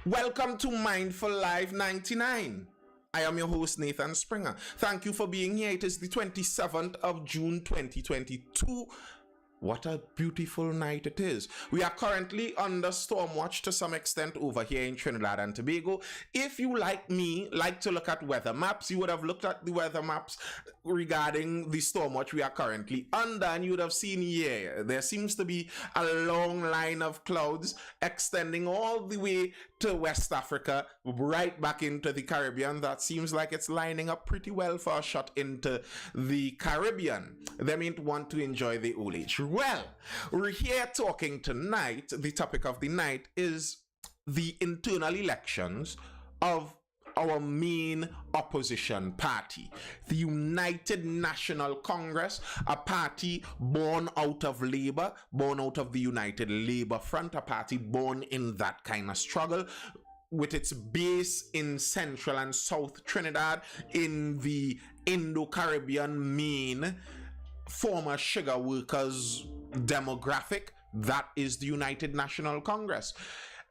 Welcome to Mindful Live 99. I am your host, Nathan Springer. Thank you for being here. It is the 27th of June 2022. What a beautiful night it is. We are currently under storm watch to some extent over here in Trinidad and Tobago. If you, like me, like to look at weather maps, you would have looked at the weather maps regarding the storm watch we are currently under, and you would have seen, there seems to be a long line of clouds extending all the way to West Africa, right back into the Caribbean. That seems like it's lining up pretty well for a shot into the Caribbean. They may want to enjoy the olive. Well, we're here talking tonight. The topic of the night is the internal elections of our main opposition party, the United National Congress, a party born out of Labour, born out of the United Labour Front, a party born in that kind of struggle, with its base in Central and South Trinidad in the Indo-Caribbean main former sugar workers demographic. That is the United National Congress.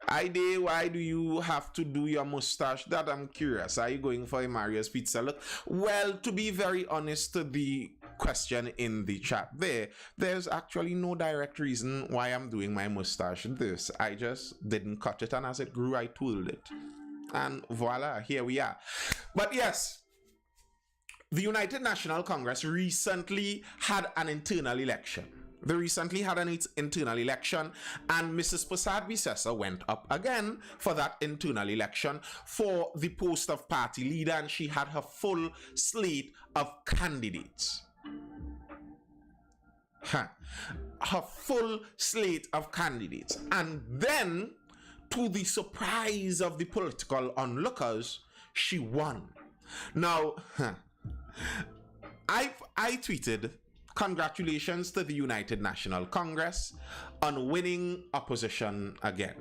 Why do you have to do your mustache? That I'm curious. Are you going for a Mario's Pizza look? Well, to be very honest, to the question in the chat there's actually no direct reason why I'm doing my mustache this. I just didn't cut it, and as it grew, I twirled it. And voila, here we are. But yes, the United National Congress recently had an internal election. They recently had an internal election, and Mrs. Prasad Bisesa went up again for that internal election for the post of party leader, and she had her full slate of candidates. Her full slate of candidates. And then, to the surprise of the political onlookers, she won. Now, I tweeted, congratulations to the United National Congress on winning opposition again.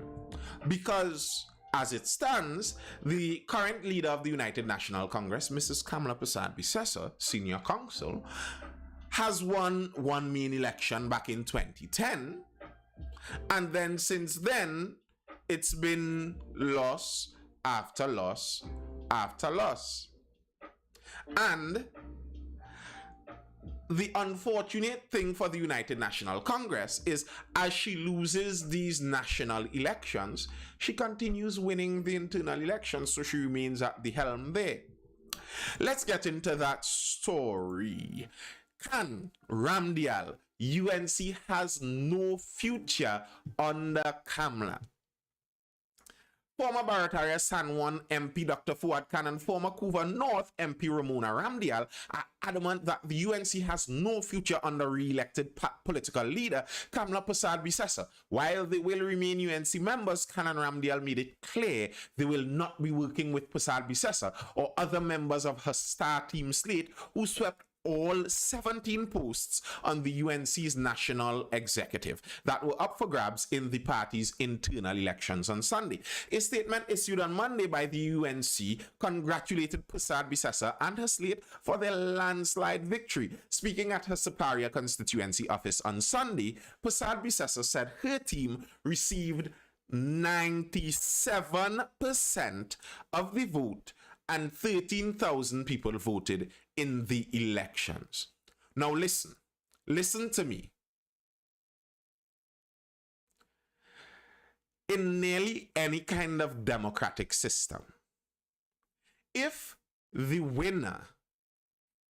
Because as it stands, the current leader of the United National Congress, Mrs. KAMLA Prasad Bisesa, senior counsel, has won one main election back in 2010. And then since then, it's been loss after loss after loss. And the unfortunate thing for the United National Congress is, as she loses these national elections, she continues winning the internal elections, so she remains at the helm there. Let's get into that story. Can Ramdial, UNC has no future under KAMLA? Former Barataria San Juan MP Dr. Fuad Khan and former Couva North MP Ramona Ramdial are adamant that the UNC has no future under re-elected political leader KAMLA Prasad Bisesa. While they will remain UNC members, Khan and Ramdial made it clear they will not be working with Prasad Bisesa or other members of her star team slate who swept all 17 posts on the UNC's national executive that were up for grabs in the party's internal elections on Sunday. A statement issued on Monday by the UNC congratulated Prasad Bisesa and her slate for their landslide victory. Speaking at her Superior constituency office on Sunday, Prasad Bisesa said her team received 97% of the vote and 13,000 people voted in the elections. Now listen to me. In nearly any kind of democratic system, if the winner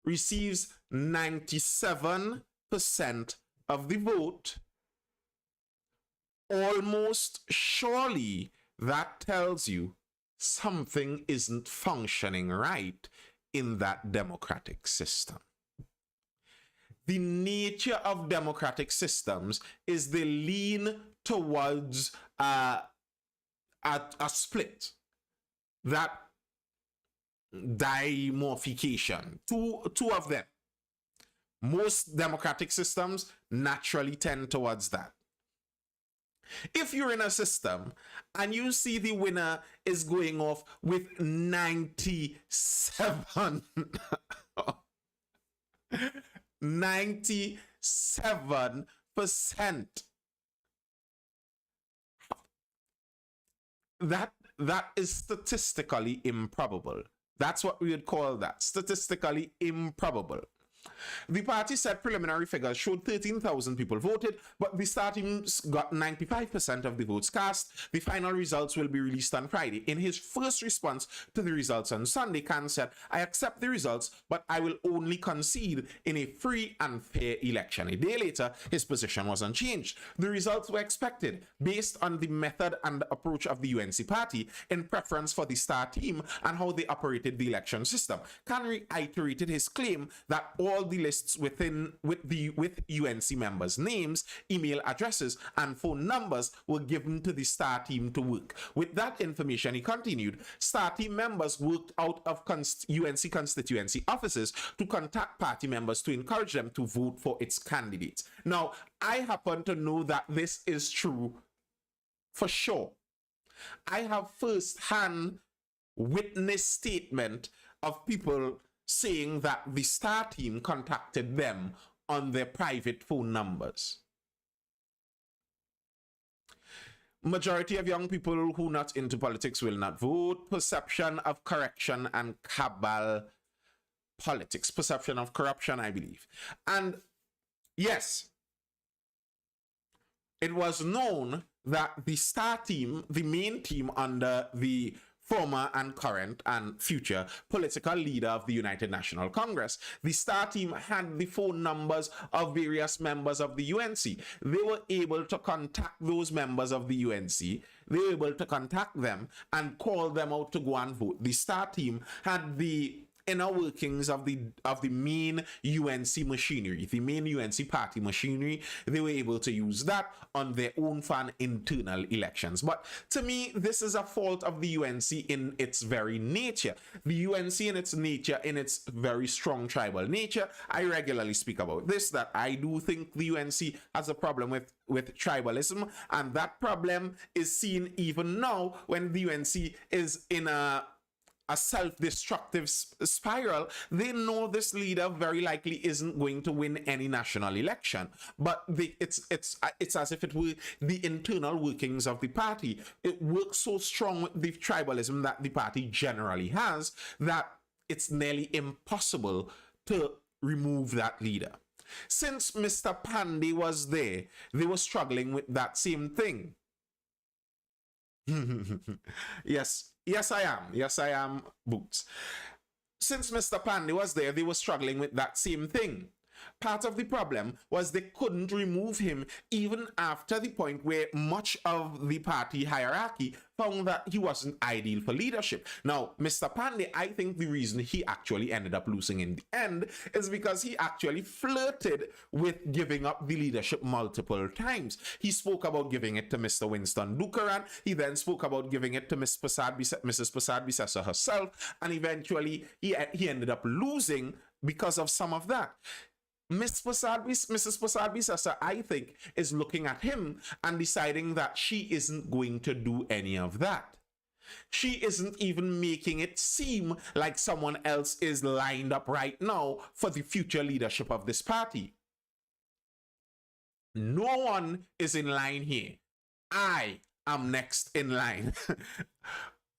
receives 97% of the vote, almost surely that tells you something isn't functioning right in that democratic system. The nature of democratic systems is they lean towards a split, that dimorphication, two of them. Most democratic systems naturally tend towards that. If you're in a system and you see the winner is going off with 97 97%, that that is statistically improbable. That's what we would call that, statistically improbable. The party said preliminary figures showed 13,000 people voted, but the star teams got 95% of the votes cast. The final results will be released on Friday. In his first response to the results on Sunday, Khan said, "I accept the results, but I will only concede in a free and fair election." A day later, his position was unchanged. The results were expected based on the method and approach of the UNC party in preference for the star team and how they operated the election system. Khan reiterated his claim that all the lists with UNC members' names, email addresses, and phone numbers were given to the star team to work. With that information, he continued, star team members worked out of UNC constituency offices to contact party members to encourage them to vote for its candidates. Now, I happen to know that this is true for sure. I have first-hand witness statement of people saying that the star team contacted them on their private phone numbers. Majority of young people who not into politics will not vote. Perception of correction and cabal politics. Perception of corruption, I believe. And yes, it was known that the star team, the main team under the former and current and future political leader of the United National Congress, the star team had the phone numbers of various members of the UNC. They were able to contact those members of the UNC. They were able to contact them and call them out to go and vote. The star team had the inner workings of the main UNC machinery, the main UNC party machinery. They were able to use that on their own for internal elections. But to me, this is a fault of the UNC in its very nature. The UNC in its nature, in its very strong tribal nature, I regularly speak about this, that I do think the UNC has a problem with tribalism, and that problem is seen even now when the UNC is in a self-destructive spiral. They know this leader very likely isn't going to win any national election, but it's as if it were the internal workings of the party. It works so strong with the tribalism that the party generally has that it's nearly impossible to remove that leader. Since Mr. Pandey was there, they were struggling with that same thing. Yes, I am. Yes, I am, Boots. Since Mr. Pandey was there, they were struggling with that same thing. Part of the problem was they couldn't remove him even after the point where much of the party hierarchy found that he wasn't ideal for leadership. Now, Mr. Pandey, I think the reason he actually ended up losing in the end is because he actually flirted with giving up the leadership multiple times. He spoke about giving it to Mr. Winston Dukaran. He then spoke about giving it to Mrs. Prasad Bisesa herself, and eventually he ended up losing because of some of that. Mrs. Prasad Bisesa, I think, is looking at him and deciding that she isn't going to do any of that. She isn't even making it seem like someone else is lined up right now for the future leadership of this party. No one is in line here. I am next in line.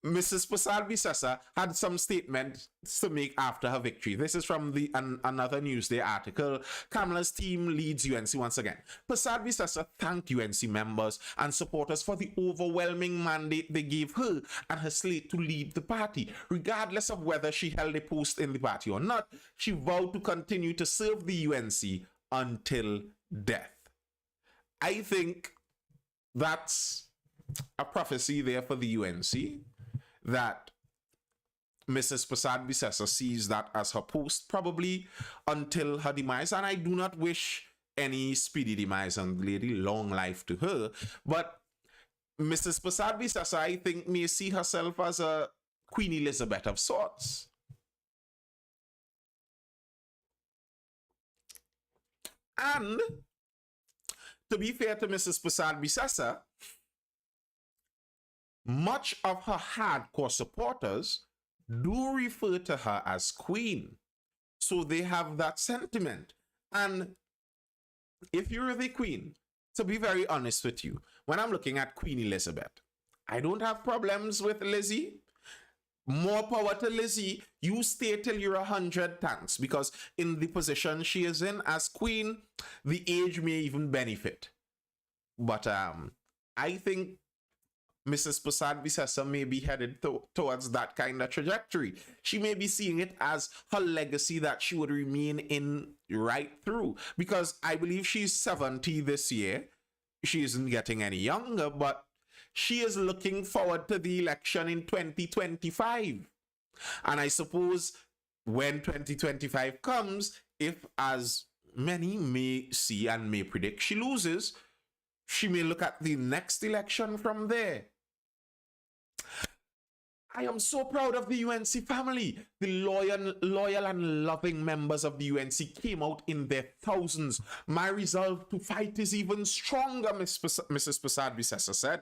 Mrs. Prasad Bisesa had some statements to make after her victory. This is from another Newsday article. KAMLA's team leads UNC once again. Prasad Bisesa thanked UNC members and supporters for the overwhelming mandate they gave her and her slate to lead the party. Regardless of whether she held a post in the party or not, she vowed to continue to serve the UNC until death. I think that's a prophecy there for the UNC, that Mrs. Prasad Bisesa sees that as her post probably until her demise, and I do not wish any speedy demise on the lady, long life to her, but Mrs. Prasad Bisesa, I think, may see herself as a Queen Elizabeth of sorts. And to be fair to Mrs. Prasad Bisesa, much of her hardcore supporters do refer to her as Queen. So they have that sentiment. And if you're the Queen, to be very honest with you, when I'm looking at Queen Elizabeth, I don't have problems with Lizzie. More power to Lizzie. You stay till you're 100, thanks. Because in the position she is in as queen, the age may even benefit. But I think Mrs. Prasad Visesa may be headed towards that kind of trajectory. She may be seeing it as her legacy that she would remain in right through. Because I believe she's 70 this year. She isn't getting any younger, but she is looking forward to the election in 2025. And I suppose when 2025 comes, if, as many may see and may predict, she loses, she may look at the next election from there. I am so proud of the UNC family. The loyal and loving members of the UNC came out in their thousands. My resolve to fight is even stronger, Mrs. Prasad Visesa said.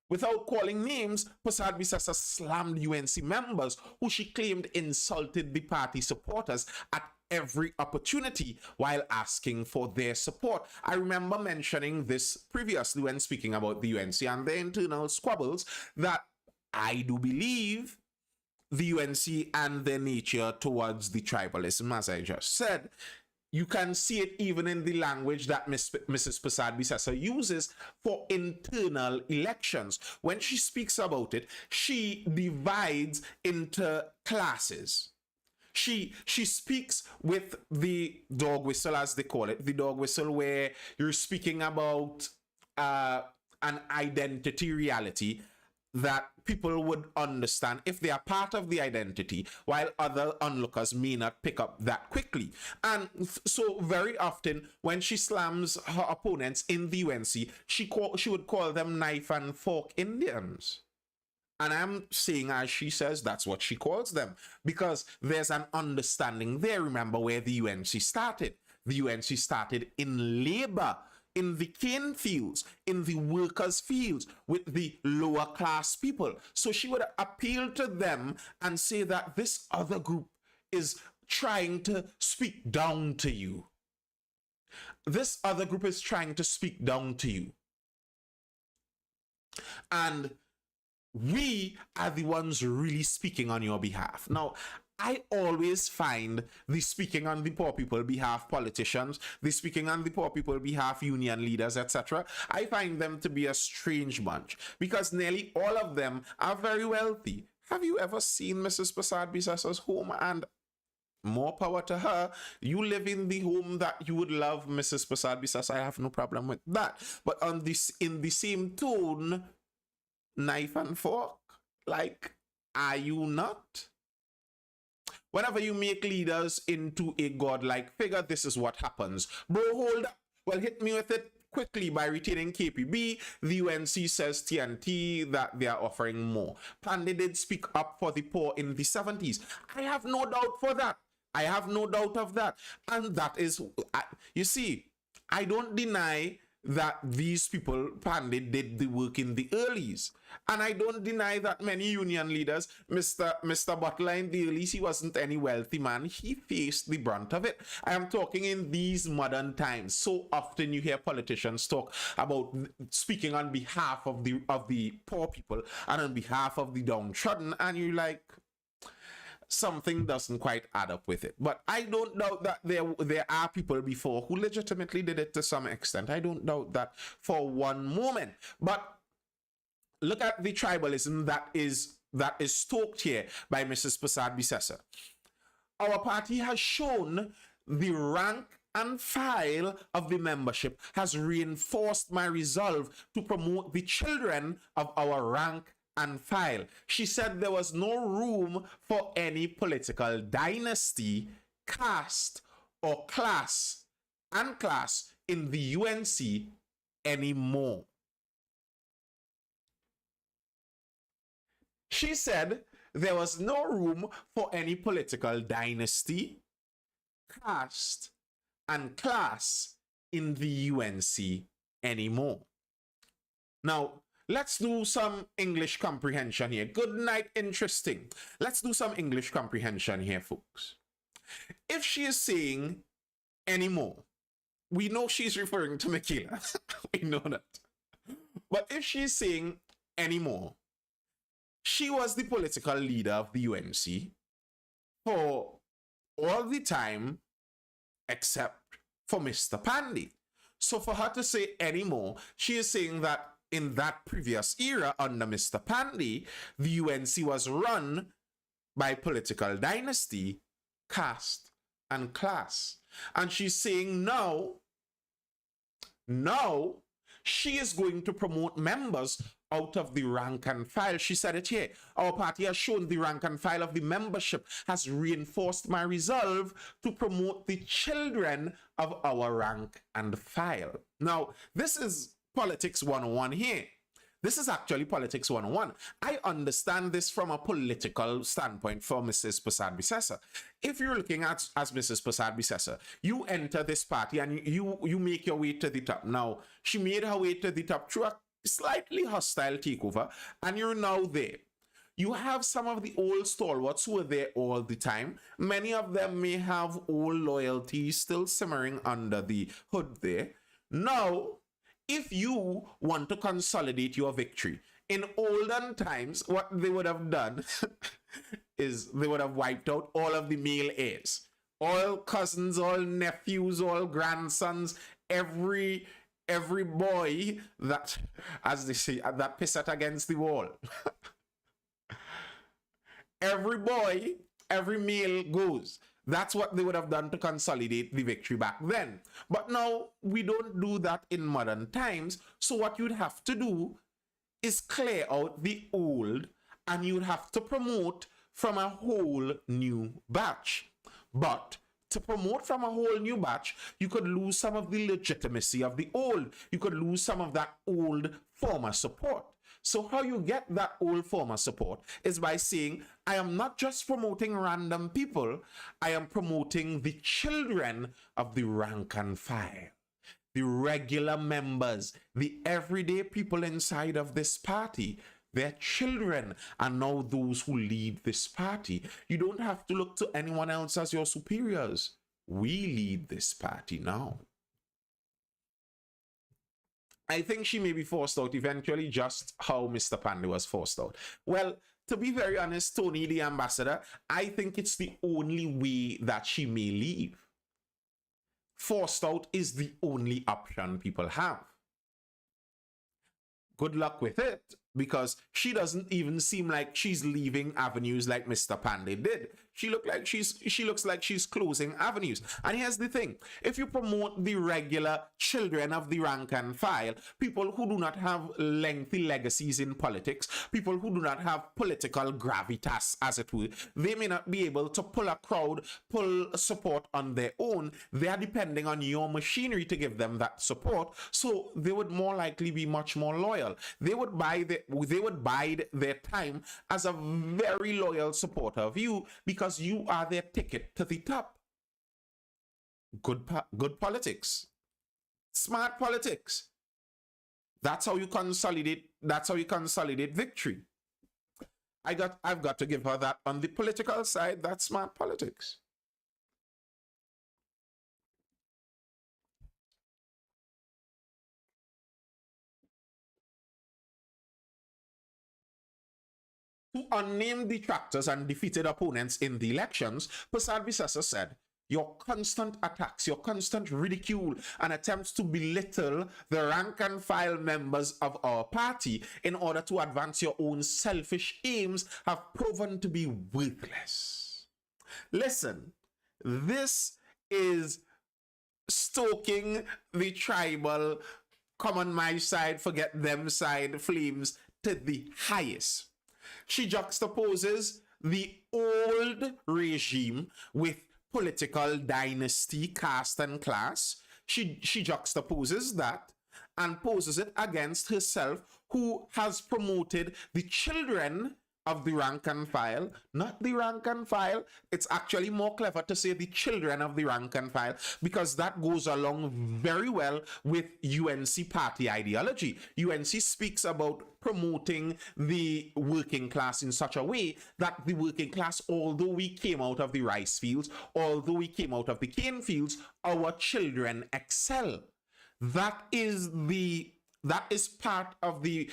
Without calling names, Prasad Visesa slammed UNC members who she claimed insulted the party supporters at every opportunity while asking for their support. I remember mentioning this previously when speaking about the UNC and their internal squabbles, that I do believe the UNC and their nature towards the tribalism, as I just said. You can see it even in the language that Mrs. Prasad Visesa uses for internal elections. When she speaks about it, she divides into classes. She speaks with the dog whistle, as they call it, the dog whistle, where you're speaking about an identity reality that people would understand if they are part of the identity, while other onlookers may not pick up that quickly. And so very often when she slams her opponents in the UNC, she would call them knife and fork Indians. And I'm saying, as she says, that's what she calls them, because there's an understanding there. Remember where the UNC started. The UNC started in labor, in the cane fields, in the workers' fields, with the lower class people. So she would appeal to them and say that this other group is trying to speak down to you. This other group is trying to speak down to you. And we are the ones really speaking on your behalf. Now, I always find the speaking on the poor people behalf politicians, the speaking on the poor people behalf union leaders, etc., I find them to be a strange bunch, because nearly all of them are very wealthy. Have you ever seen Mrs. Prasad Visesa's home? And more power to her. You live in the home that you would love, Mrs. Prasad Visesa. I have no problem with that. But on this, in the same tone, knife and fork, like, are you not? Whenever you make leaders into a godlike figure, this is what happens. Bro, hold up. Well, hit me with it quickly by retaining KPB. The UNC says TNT that they are offering more. Pandey did speak up for the poor in the 70s. I have no doubt for that. I have no doubt of that. And that is, you see, I don't deny that these people, Pandit, did the work in the earlys. And I don't deny that many union leaders, Mr. Butler in the earlys, he wasn't any wealthy man. He faced the brunt of it. I am talking in these modern times. So often you hear politicians talk about speaking on behalf of the poor people and on behalf of the downtrodden, and you're like, something doesn't quite add up with it. But I don't doubt that there are people before who legitimately did it to some extent. I don't doubt that for one moment. But look at the tribalism that is stoked here by Mrs. Prasad Visesa. Our party has shown the rank and file of the membership has reinforced my resolve to promote the children of our rank and file. She said there was no room for any political dynasty, caste, or class in the UNC anymore. She said there was no room for any political dynasty, caste, and class in the UNC anymore. Now, let's do some English comprehension here. Good night, interesting. Let's do some English comprehension here, folks. If she is saying anymore, we know she's referring to Michaela. We know that. But if she's saying anymore. She was the political leader of the UNC for all the time except for Mr. Pandey. So for her to say anymore, she is saying that in that previous era under Mr. Pandey, the UNC was run by political dynasty, caste, and class. And she's saying now she is going to promote members out of the rank and file. She said it here. Our party has shown the rank and file of the membership has reinforced my resolve to promote the children of our rank and file. Now, this is politics 101 here. This is actually politics 101. I understand this from a political standpoint for Mrs. Prasad-Bisesa. If you're looking at as Mrs. Prasad-Bisesa, you enter this party and you make your way to the top. Now, she made her way to the top through a slightly hostile takeover, and you're now there. You have some of the old stalwarts who are there all the time. Many of them may have old loyalties still simmering under the hood there. Now, if you want to consolidate your victory, in olden times, what they would have done is they would have wiped out all of the male heirs. All cousins, all nephews, all grandsons, every boy that, as they say, that pissed against the wall. Every boy, every male goes. That's what they would have done to consolidate the victory back then. But now we don't do that in modern times. So what you'd have to do is clear out the old, and you'd have to promote from a whole new batch. But to promote from a whole new batch, you could lose some of the legitimacy of the old. You could lose some of that old former support. So how you get that old former support is by saying, I am not just promoting random people, I am promoting the children of the rank and file, the regular members, the everyday people inside of this party. Their children are now those who lead this party. You don't have to look to anyone else as your superiors. We lead this party now. I think she may be forced out eventually, just how Mr. Pandey was forced out. Well, to be very honest, Tony, the ambassador, I think it's the only way that she may leave. Forced out is the only option people have. Good luck with it, because she doesn't even seem like she's leaving avenues like Mr. Pandey did. She looks like she's closing avenues. And here's the thing. If you promote the regular children of the rank and file, people who do not have lengthy legacies in politics, people who do not have political gravitas, as it were, they may not be able to pull a crowd, pull support on their own. They are depending on your machinery to give them that support. So they would more likely be much more loyal. They would bide their time as a very loyal supporter of you, because you are their ticket to the top. Good politics. Smart politics. That's how you consolidate. That's how you consolidate victory. I've got to give her that. On the political side, that's smart politics. To unnamed detractors and defeated opponents in the elections, Prasad-Bisesa said, your constant attacks, your constant ridicule and attempts to belittle the rank and file members of our party in order to advance your own selfish aims have proven to be worthless. Listen, this is stoking the tribal, come on my side, forget them side flames to the highest. She juxtaposes the old regime with political dynasty, caste, and class. She juxtaposes that and poses it against herself, who has promoted the children of the rank and file, not the rank and file. It's actually more clever to say the children of the rank and file, because that goes along very well with UNC party ideology. UNC speaks about promoting the working class in such a way that the working class, although we came out of the rice fields, although we came out of the cane fields, our children excel. That is the That is part of the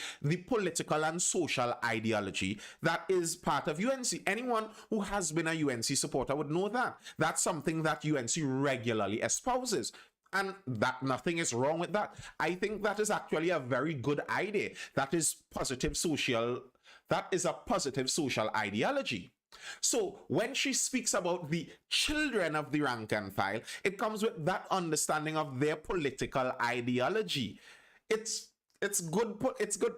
political and social ideology that is part of UNC. Anyone who has been a UNC supporter would know that. That's something that UNC regularly espouses. And that nothing is wrong with that. I think that is actually a very good idea. That is a positive social ideology. So when she speaks about the children of the rank and file, it comes with that understanding of their political ideology. It's good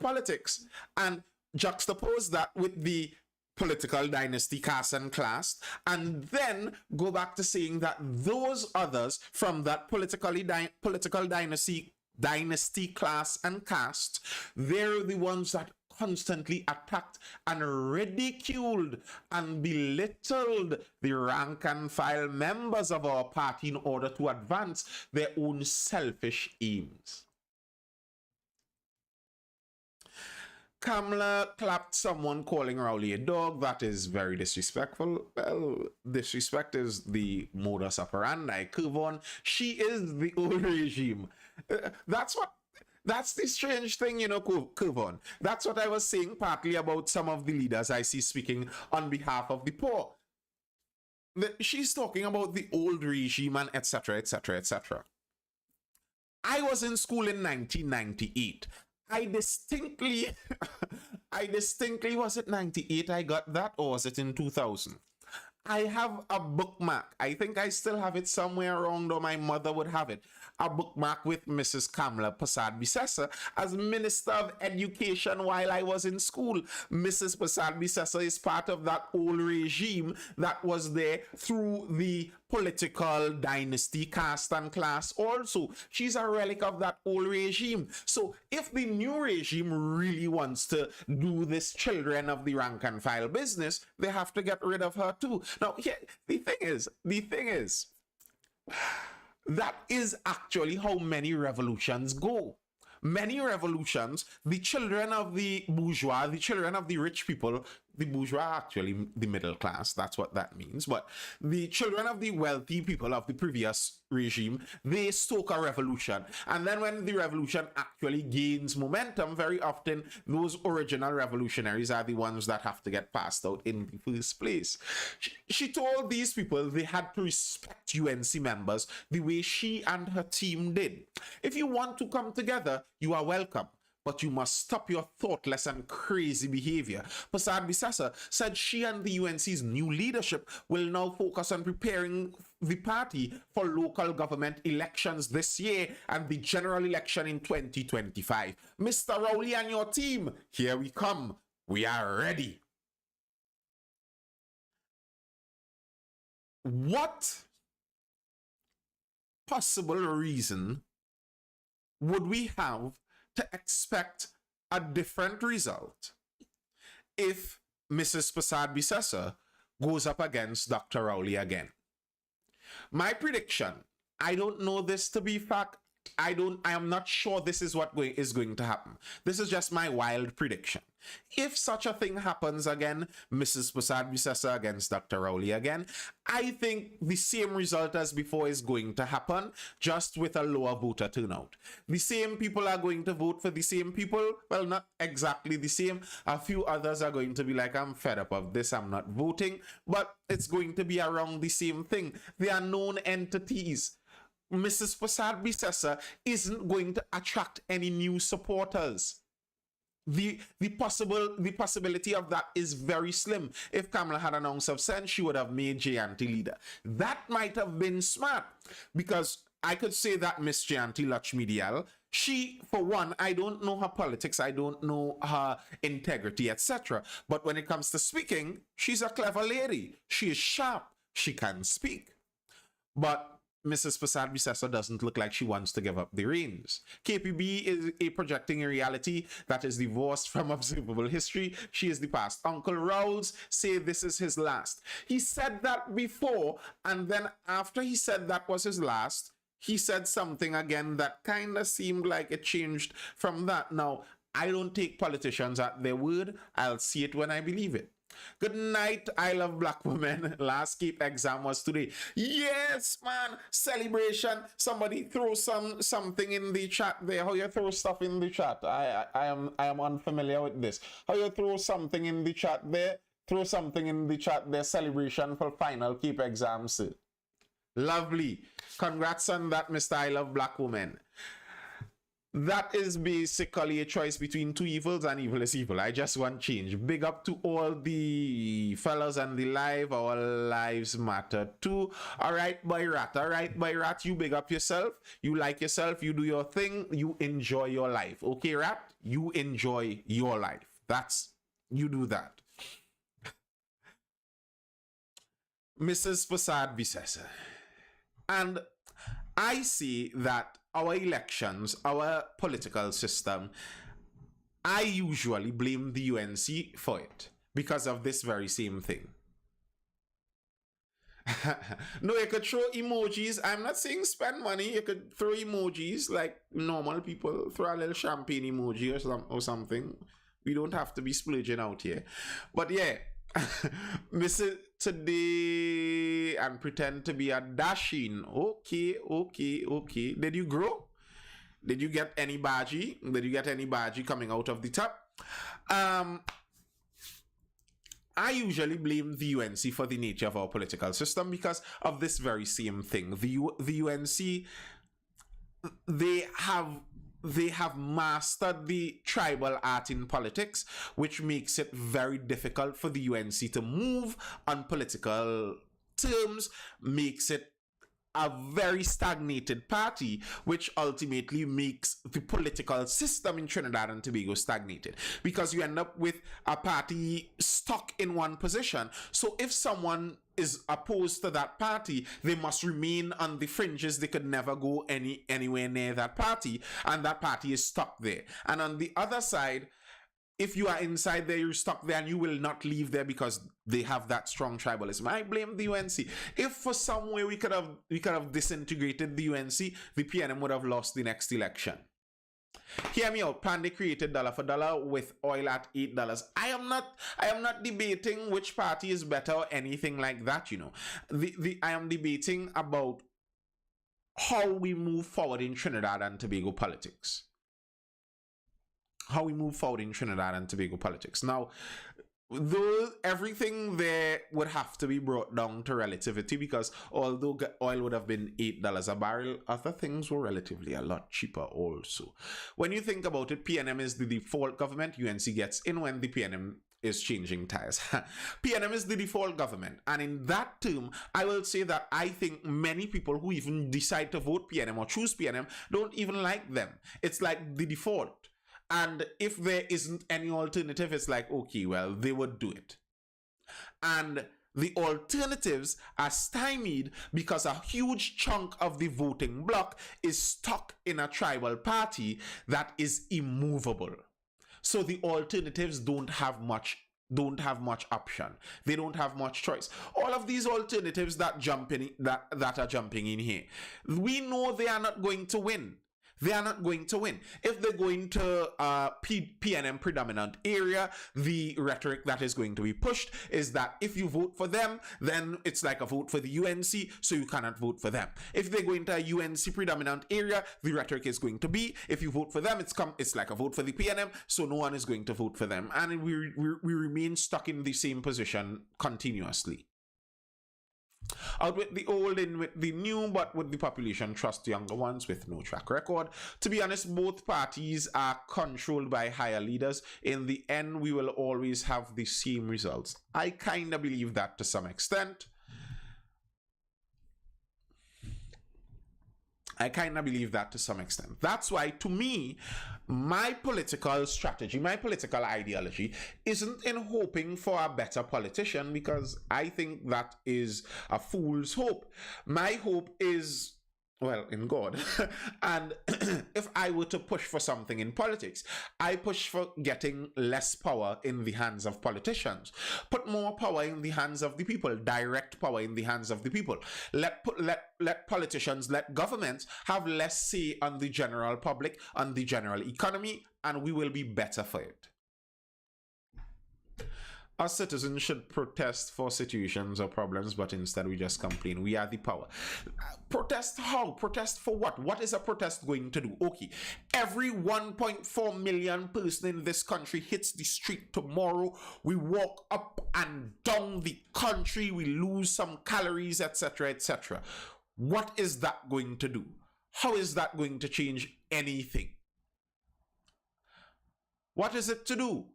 politics, and juxtapose that with the political dynasty, caste and class, and then go back to saying that those others from that political dynasty, class and caste, they're the ones that constantly attacked and ridiculed and belittled the rank and file members of our party in order to advance their own selfish aims. KAMLA clapped someone calling Rowley a dog. That is very disrespectful. Well, disrespect is the modus operandi. Kuvon, she is the old regime. That's the strange thing, Kuvon. That's what I was saying partly about some of the leaders I see speaking on behalf of the poor. She's talking about the old regime and etc., etc., etc. I was in school in 1998. I distinctly, was it 98 I got that, or was it in 2000? I have a bookmark. I think I still have it somewhere around, or my mother would have it. A bookmark with Mrs. KAMLA Prasad Bisesa as Minister of Education while I was in school. Mrs. Prasad Bisesa is part of that old regime that was there through the political dynasty, caste and class also. She's a relic of that old regime. So if the new regime really wants to do this children of the rank and file business, they have to get rid of her too. Now, the thing is, that is actually how many revolutions go. Many revolutions, the children of the bourgeois, the children of the rich people, the bourgeois actually the middle class, that's what that means, but the children of the wealthy people of the previous regime, they stoke a revolution. And then when the revolution actually gains momentum, very often those original revolutionaries are the ones that have to get passed out in the first place. She told these people they had to respect UNC members the way she and her team did. If you want to come together, you are welcome, but you must stop your thoughtless and crazy behavior. Prasad Bisesa said she and the UNC's new leadership will now focus on preparing the party for local government elections this year and the general election in 2025. Mr. Rowley and your team, here we come. We are ready. What possible reason would we have to expect a different result if Mrs. Prasad Bisesa goes up against Dr. Rowley again? My prediction, I don't know this to be fact. I am not sure this is what is going to happen. This is just my wild prediction. If such a thing happens again, Mrs. Prasad Bisesa against Dr. Rowley again, I think the same result as before is going to happen, just with a lower voter turnout. The same people are going to vote for the same people. Well, not exactly the same. A few others are going to be like, I'm fed up of this, I'm not voting. But it's going to be around the same thing. They are known entities. Mrs. Prasad Bisesa isn't going to attract any new supporters. The possibility of that is very slim. If KAMLA had an ounce of sense, she would have made Jayanti leader. That might have been smart, because I could say that Miss Jayanti Lakshmidiyal, she, for one, I don't know her politics, I don't know her integrity, etc. But when it comes to speaking, she's a clever lady. She is sharp. She can speak. But Mrs. Prasad Bisesa doesn't look like she wants to give up the reins. KPB is a projecting a reality that is divorced from observable history. She is the past. Uncle Rawls say this is his last. He said that before, and then after he said that was his last, he said something again that kind of seemed like it changed from that. Now, I don't take politicians at their word. I'll see it when I believe it. Good night, I love black women. Last keep exam was today. Yes, man. Celebration. Somebody throw something in the chat there. How you throw stuff in the chat? I am unfamiliar with this. How you throw something in the chat there? Throw something in the chat there. Celebration for final keep exams. Lovely. Congrats on that, Mr. I love black women. That is basically a choice between two evils, and evil is evil. I just want change. Big up to all the fellas on the live. Our lives matter too. All right, boy rat. All right, boy rat. You big up yourself. You like yourself. You do your thing. You enjoy your life. Okay, rat? You enjoy your life. You do that. Mrs. Fasad Visesa. And I see that our elections, our political system, I usually blame the UNC for it because of this very same thing. No, you could throw emojis. I'm not saying spend money. You could throw emojis like normal people. Throw a little champagne emoji or something. We don't have to be splurging out here. But yeah, miss it today and pretend to be a dashing. Okay. Did you grow? Did you get any badgie? Did you get any badgie coming out of the top? I usually blame the UNC for the nature of our political system because of this very same thing. The UNC, they have mastered the tribal art in politics, which makes it very difficult for the UNC to move on political terms, makes it a very stagnated party, which ultimately makes the political system in Trinidad and Tobago stagnated, because you end up with a party stuck in one position. So if someone is opposed to that party, they must remain on the fringes. They could never go anywhere near that party, and that party is stuck there. And on the other side, if you are inside there, you're stuck there, and you will not leave there because they have that strong tribalism. I blame the UNC. If for some way we could have disintegrated the UNC, the PNM would have lost the next election. Hear me out. Pandy created dollar for dollar with oil at $8. I am not debating which party is better or anything like that. You know, I am debating about how we move forward in Trinidad and Tobago politics. How we move forward in Trinidad and Tobago politics. Now, though everything there would have to be brought down to relativity, because although oil would have been $8 a barrel, other things were relatively a lot cheaper also. When you think about it, PNM is the default government. UNC gets in when the PNM is changing tires. PNM is the default government, and in that term, I will say that I think many people who even decide to vote PNM or choose PNM don't even like them. It's like the default. And if there isn't any alternative, it's like, okay, well, they would do it. And the alternatives are stymied because a huge chunk of the voting bloc is stuck in a tribal party that is immovable. So the alternatives don't have much option. They don't have much choice. All of these alternatives that are jumping in here, we know they are not going to win. They are not going to win. If they're going to PNM predominant area, the rhetoric that is going to be pushed is that if you vote for them, then it's like a vote for the UNC, so you cannot vote for them. If they're going to a UNC predominant area, the rhetoric is going to be, if you vote for them, it's like a vote for the PNM, so no one is going to vote for them. And we remain stuck in the same position continuously. Out with the old, in with the new, but with the population trust younger ones with no track record. To be honest, both parties are controlled by higher leaders. In the end, we will always have the same results. I kind of believe that to some extent. That's why, to me, my political strategy, my political ideology isn't in hoping for a better politician, because I think that is a fool's hope. My hope is, well, in God. And if I were to push for something in politics, I push for getting less power in the hands of politicians. Put more power in the hands of the people, direct power in the hands of the people. Let politicians, let governments have less say on the general public, on the general economy, and we will be better for it. Us citizens should protest for situations or problems, but instead we just complain. We are the power. Protest how? Protest for what? What is a protest going to do? Okay, every 1.4 million person in this country hits the street tomorrow. We walk up and down the country. We lose some calories, etc., etc. What is that going to do? How is that going to change anything? What is it to do?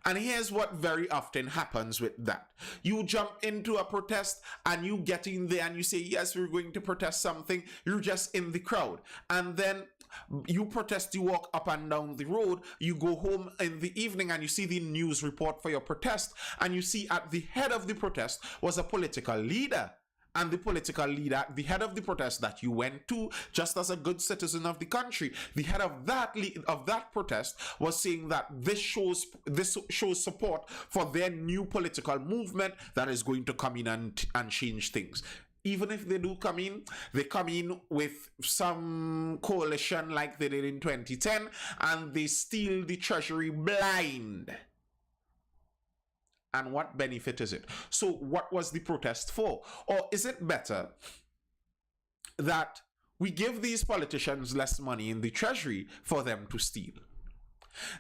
And here's what very often happens with that. You jump into a protest and you get in there and you say, yes, we're going to protest something. You're just in the crowd. And then you protest, you walk up and down the road, you go home in the evening and you see the news report for your protest. And you see at the head of the protest was a political leader. And the political leader, the head of the protest that you went to, just as a good citizen of the country, the head of that protest was saying that this shows support for their new political movement that is going to come in and change things. Even if they do come in, they come in with some coalition like they did in 2010, and they steal the treasury blind. And what benefit is it? So what was the protest for? Or is it better that we give these politicians less money in the treasury for them to steal?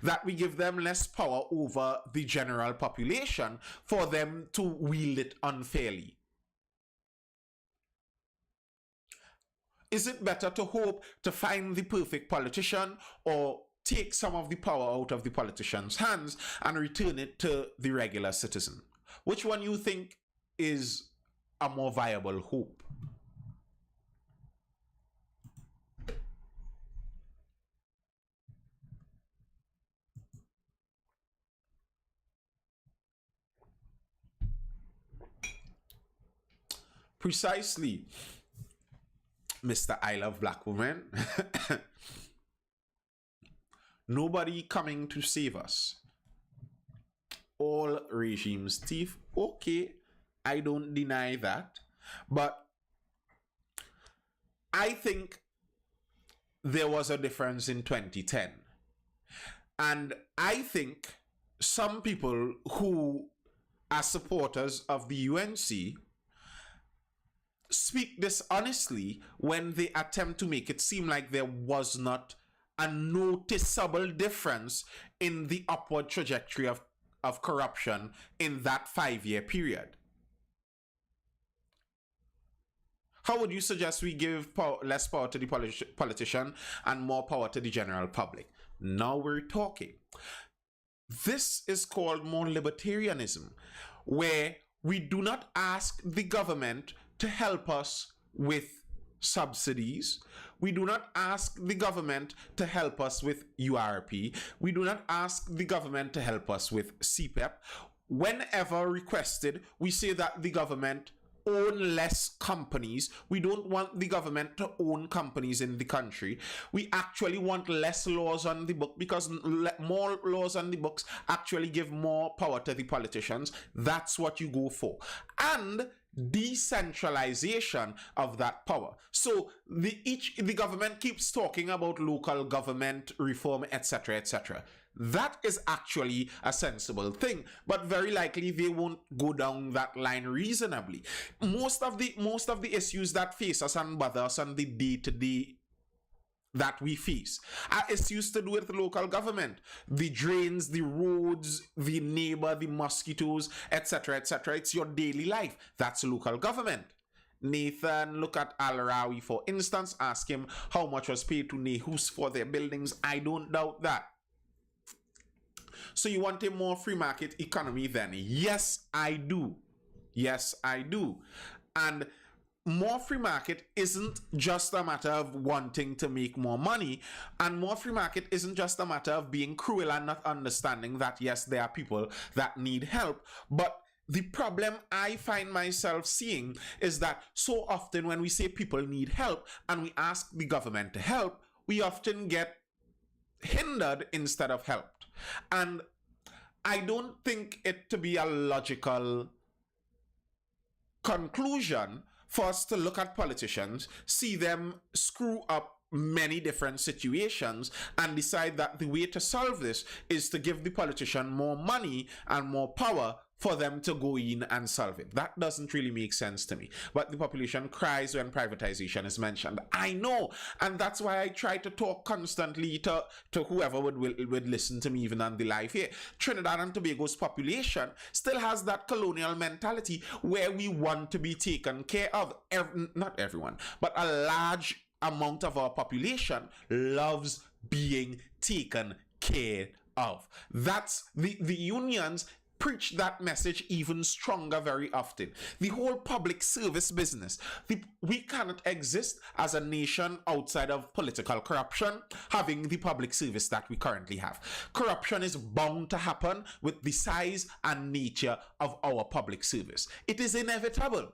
That we give them less power over the general population for them to wield it unfairly? Is it better to hope to find the perfect politician, or take some of the power out of the politician's hands and return it to the regular citizen? Which one you think is a more viable hope? Precisely, Mr. I Love Black Women. Nobody coming to save us. All regimes thief. Okay, I don't deny that. But I think there was a difference in 2010. And I think some people who are supporters of the UNC speak dishonestly when they attempt to make it seem like there was not a noticeable difference in the upward trajectory of corruption in that 5-year period. How would you suggest we give less power to the politician and more power to the general public? Now we're talking. This is called more libertarianism, where we do not ask the government to help us with subsidies. We do not ask the government to help us with URP. We do not ask the government to help us with CPEP. Whenever requested, we say that the government own less companies. We don't want the government to own companies in the country. We actually want less laws on the book, because more laws on the books actually give more power to the politicians. That's what you go for. And decentralization of that power. So the government keeps talking about local government reform, etc., etc. That is actually a sensible thing, but very likely they won't go down that line reasonably. Most of the issues that face us and bother us on the day-to-day that we face are issues to do with local government. The drains, the roads, the neighbor, the mosquitoes, etc., etc. It's your daily life. That's local government. Nathan, look at Al Rawi, for instance. Ask him how much was paid to Nehus for their buildings. I don't doubt that. So you want a more free market economy then? Yes, I do. Yes, I do. And more free market isn't just a matter of wanting to make more money, and more free market isn't just a matter of being cruel and not understanding that yes, there are people that need help. But the problem I find myself seeing is that so often when we say people need help and we ask the government to help, we often get hindered instead of helped. And I don't think it to be a logical conclusion for us to look at politicians, see them screw up many different situations, and decide that the way to solve this is to give the politician more money and more power for them to go in and solve it. That doesn't really make sense to me. But the population cries when privatization is mentioned. I know, and that's why I try to talk constantly to whoever would listen to me even on the live here. Trinidad and Tobago's population still has that colonial mentality where we want to be taken care of. Not everyone, but a large amount of our population loves being taken care of. That's the unions preach that message even stronger very often. The whole public service business. We cannot exist as a nation outside of political corruption, having the public service that we currently have. Corruption is bound to happen with the size and nature of our public service. It is inevitable.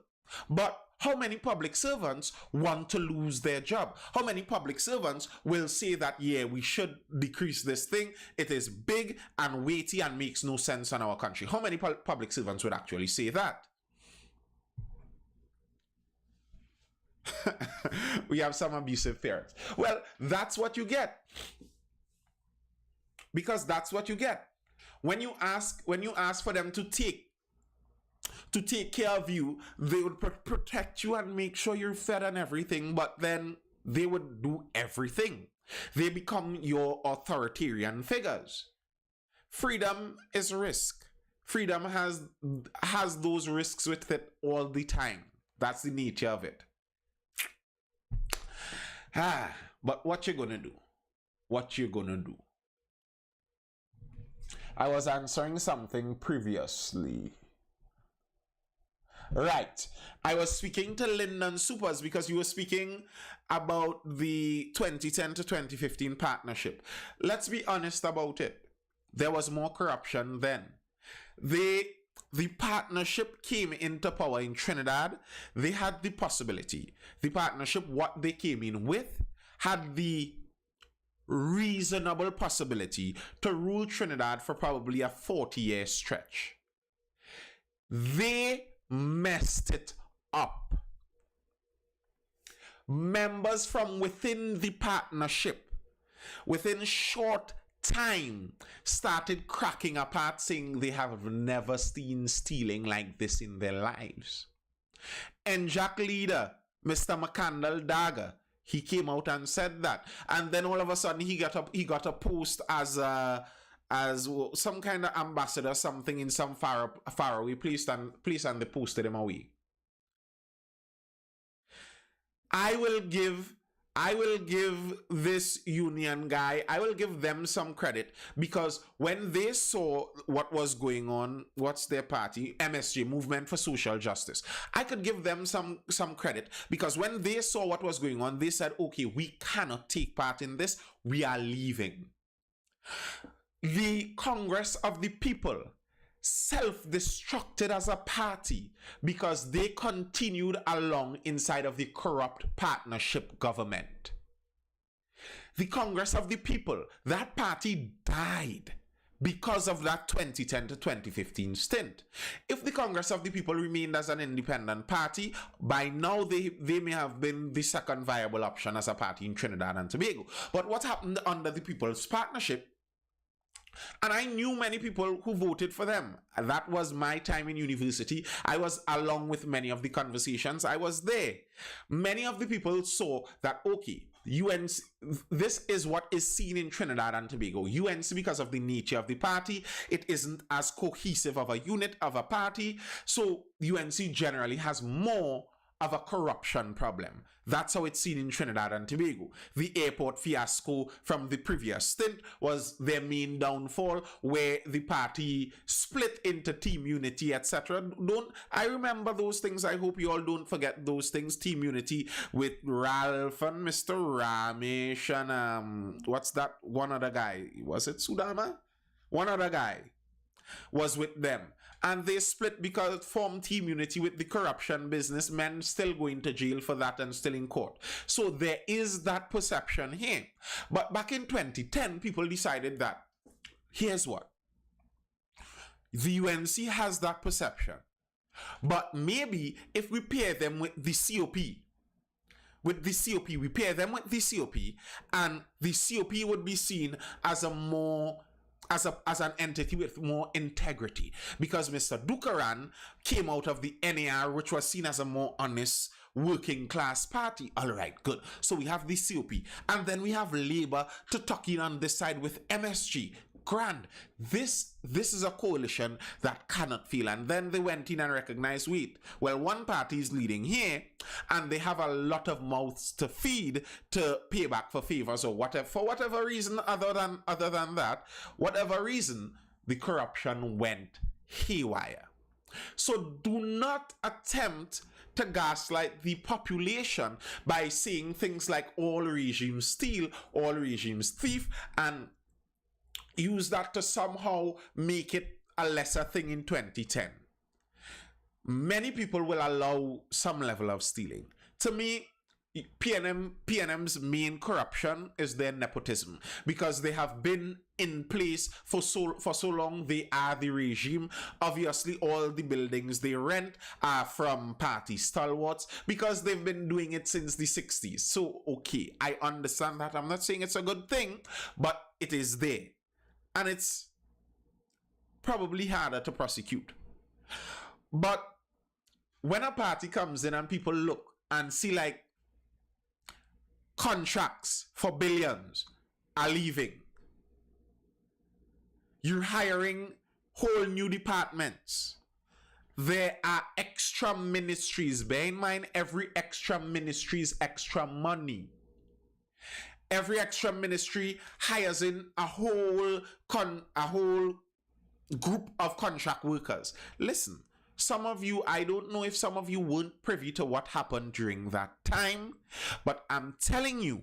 But how many public servants want to lose their job? How many public servants will say that, yeah, we should decrease this thing? It is big and weighty and makes no sense in our country. How many public servants would actually say that? We have some abusive parents. Well, that's what you get. Because that's what you get. When you ask for them to take care of you, they would protect you and make sure you're fed and everything, but then they would do everything. They become your authoritarian figures. Freedom is risk. Freedom has those risks with it all the time. That's the nature of it. But what you gonna do? What you gonna do? I was answering something previously. Right. I was speaking to Lyndon Supers because you were speaking about the 2010 to 2015 partnership. Let's be honest about it. There was more corruption then. The partnership came into power in Trinidad. They had the possibility. The partnership, what they came in with, had the reasonable possibility to rule Trinidad for probably a 40-year stretch. They messed it up. Members from within the partnership, within short time, started cracking apart, saying they have never seen stealing like this in their lives. And Jack leader, Mr. McCandle Dagger, he came out and said that. And then all of a sudden he got a post as some kind of ambassador, something in some faraway place, and they posted him away. I will give this union guy, I will give them some credit, because when they saw what was going on, what's their party? MSJ, Movement for Social Justice. I could give them some credit, because when they saw what was going on, they said, okay, we cannot take part in this, we are leaving. The Congress of the People self-destructed as a party because they continued along inside of the corrupt partnership government. The Congress of the People, that party died because of that 2010 to 2015 stint. If the Congress of the People remained as an independent party, by now they may have been the second viable option as a party in Trinidad and Tobago. But what happened under the People's Partnership? And I knew many people who voted for them. That was my time in university. I was along with many of the conversations. I was there. Many of the people saw that, okay, UNC, this is what is seen in Trinidad and Tobago. UNC, because of the nature of the party, it isn't as cohesive of a unit of a party. So UNC generally has more of a corruption problem. That's how it's seen in Trinidad and Tobago. The airport fiasco from the previous stint was their main downfall, where the party split into Team Unity, etc. I remember those things. I hope you all don't forget those things. Team Unity with Ralph and Mr. Ramesh and what's that one other guy? Was it Sudama? One other guy was with them. And they split because formed Team Unity with the corruption business, men still going to jail for that and still in court. So there is that perception here. But back in 2010, people decided that, here's what. The UNC has that perception. But maybe if we pair them with the COP, we pair them with the COP, and the COP would be seen as a more as an entity with more integrity, because Mr. Dukaran came out of the NAR, which was seen as a more honest working class party. All right, good. So we have the COP, and then we have Labour to tuck in on this side with MSG. Grand. This is a coalition that cannot fail. And then they went in and recognized, wait, well, one party is leading here, and they have a lot of mouths to feed to pay back for favors or whatever. For whatever reason, other than that, whatever reason, the corruption went haywire. So do not attempt to gaslight the population by saying things like all regimes steal, all regimes thief, and use that to somehow make it a lesser thing in 2010. Many people will allow some level of stealing. To me, PNM's main corruption is their nepotism, because they have been in place for so long. They are the regime. Obviously, all the buildings they rent are from party stalwarts, because they've been doing it since the 60s. So, okay, I understand that. I'm not saying it's a good thing, but it is there. And it's probably harder to prosecute. But when a party comes in and people look and see like contracts for billions are leaving, you're hiring whole new departments, there are extra ministries. Bear in mind, every extra ministry is extra money. Every extra ministry hires in a whole group of contract workers. Listen, some of you, I don't know if some of you weren't privy to what happened during that time, but I'm telling you,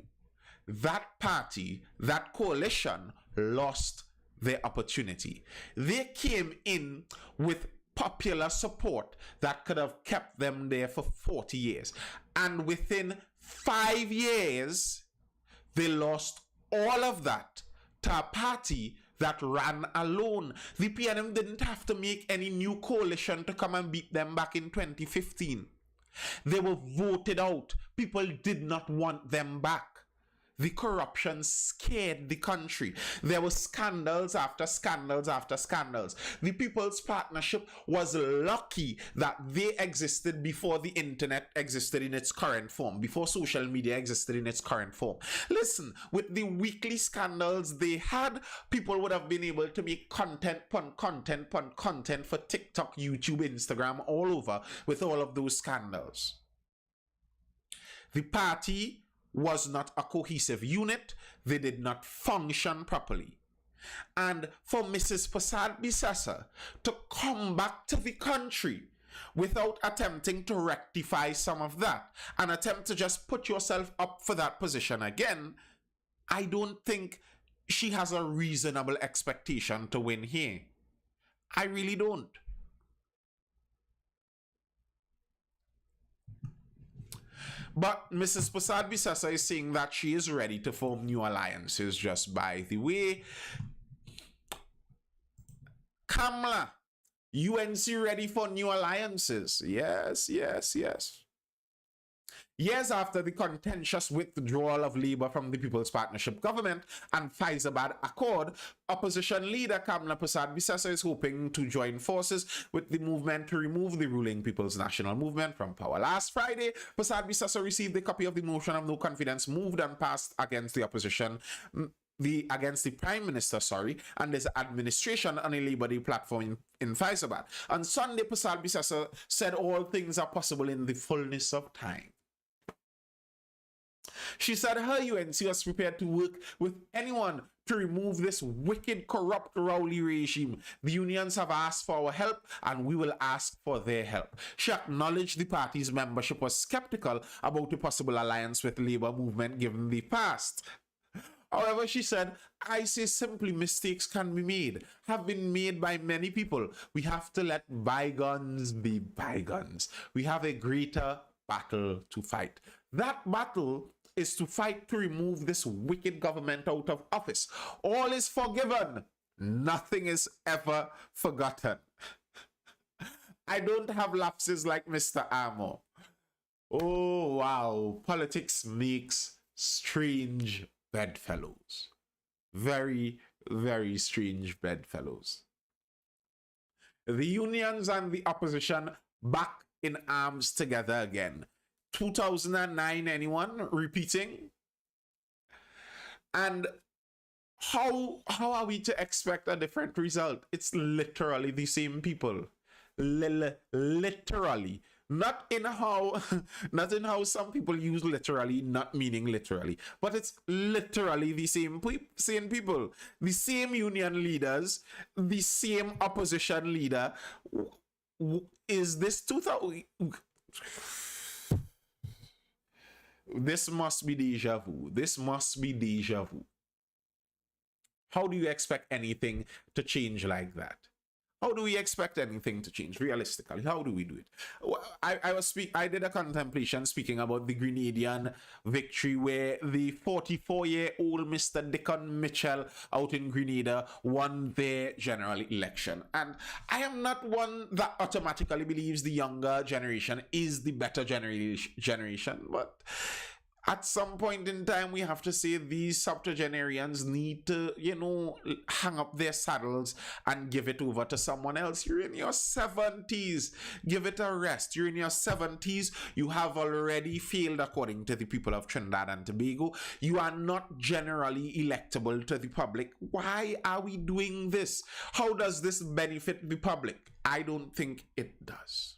that party, that coalition lost their opportunity. They came in with popular support that could have kept them there for 40 years. And within 5 years, they lost all of that to a party that ran alone. The PNM didn't have to make any new coalition to come and beat them back in 2015. They were voted out. People did not want them back. The corruption scared the country. There were scandals after scandals after scandals. The People's Partnership was lucky that they existed before the internet existed in its current form, before social media existed in its current form. Listen, with the weekly scandals they had, people would have been able to make content upon content upon content for TikTok, YouTube, Instagram, all over with all of those scandals. The party was not a cohesive unit. They did not function properly. And for Mrs. Prasad Bisasa to come back to the country without attempting to rectify some of that and attempt to just put yourself up for that position again, I don't think she has a reasonable expectation to win here. I really don't. But Mrs. Prasad Bisasa is saying that she is ready to form new alliances. Just by the way, KAMLA, UNC ready for new alliances. Yes, yes, yes. Years after the contentious withdrawal of Labour from the People's Partnership government and Faizabad Accord, opposition leader KAMLA Prasad Bisasa is hoping to join forces with the movement to remove the ruling People's National Movement from power. Last Friday, Prasad Bisasa received a copy of the motion of no confidence moved and passed against the opposition, against the Prime Minister, and his administration on a Labour Day platform in Faizabad. On Sunday, Prasad Bisasa said all things are possible in the fullness of time. She said her UNC was prepared to work with anyone to remove this wicked, corrupt Rowley regime. The unions have asked for our help and we will ask for their help. She acknowledged the party's membership was skeptical about a possible alliance with the Labour movement given the past. However, she said, I say simply mistakes can be made, have been made by many people. We have to let bygones be bygones. We have a greater battle to fight. That battle is to fight to remove this wicked government out of office. All is forgiven. Nothing is ever forgotten. I don't have lapses like Mr. Amo. Oh, wow. Politics makes strange bedfellows. Very, very strange bedfellows. The unions and the opposition back in arms together again. 2009, anyone repeating? And how are we to expect a different result? It's literally the same people. Literally. Not in how some people use literally, not meaning literally, but it's literally the same people, the same union leaders, the same opposition leader. Is this 2000? This must be deja vu. This must be deja vu. How do you expect anything to change like that? How do we expect anything to change realistically? How do we do it? I did a contemplation speaking about the Grenadian victory where the 44-year-old Mr. Dickon Mitchell out in Grenada won their general election. And I am not one that automatically believes the younger generation is the better generation, but at some point in time, we have to say these septuagenarians need to, hang up their saddles and give it over to someone else. You're in your 70s. Give it a rest. You're in your 70s. You have already failed according to the people of Trinidad and Tobago. You are not generally electable to the public. Why are we doing this? How does this benefit the public? I don't think it does.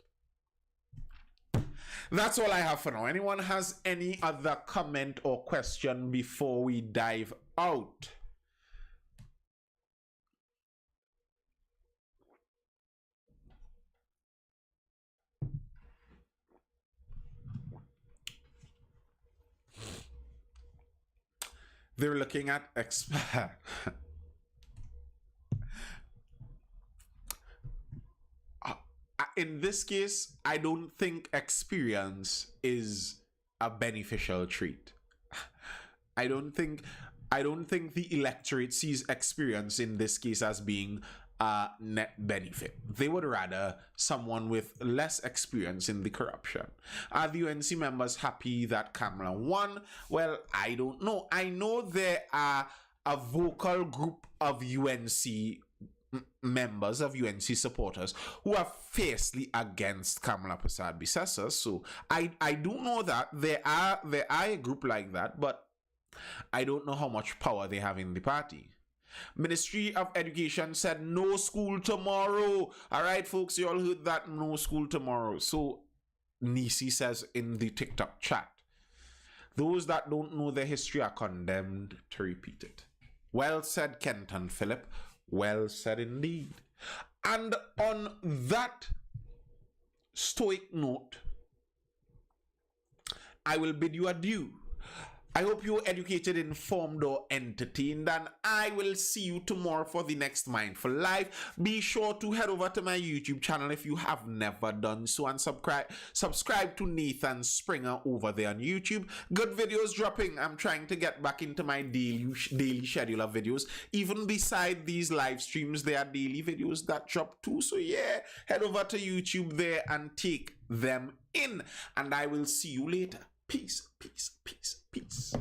That's all I have for now. Anyone has any other comment or question before we dive out? They're looking at in this case, I don't think experience is a beneficial trait. I don't think the electorate sees experience in this case as being a net benefit. They would rather someone with less experience in the corruption. Are the UNC members happy that KAMLA won? Well, I don't know. I know there are a vocal group of UNC members, of UNC supporters, who are fiercely against Kamla Persad-Bissessar. So I do know that there are a group like that, but I don't know how much power they have in the party. Ministry of Education said no school tomorrow. All right, folks, you all heard that, no school tomorrow. So Nisi says in the TikTok chat, those that don't know their history are condemned to repeat it. Well said, Kenton Philip. Well said indeed. And on that stoic note, I will bid you adieu. I hope you're educated, informed, or entertained, and I will see you tomorrow for the next Mindful Live. Be sure to head over to my YouTube channel if you have never done so, and subscribe to Nathan Springer over there on YouTube. Good videos dropping. I'm trying to get back into my daily schedule of videos. Even beside these live streams, there are daily videos that drop too. So yeah, head over to YouTube there and take them in, and I will see you later. Peace, peace, peace, peace.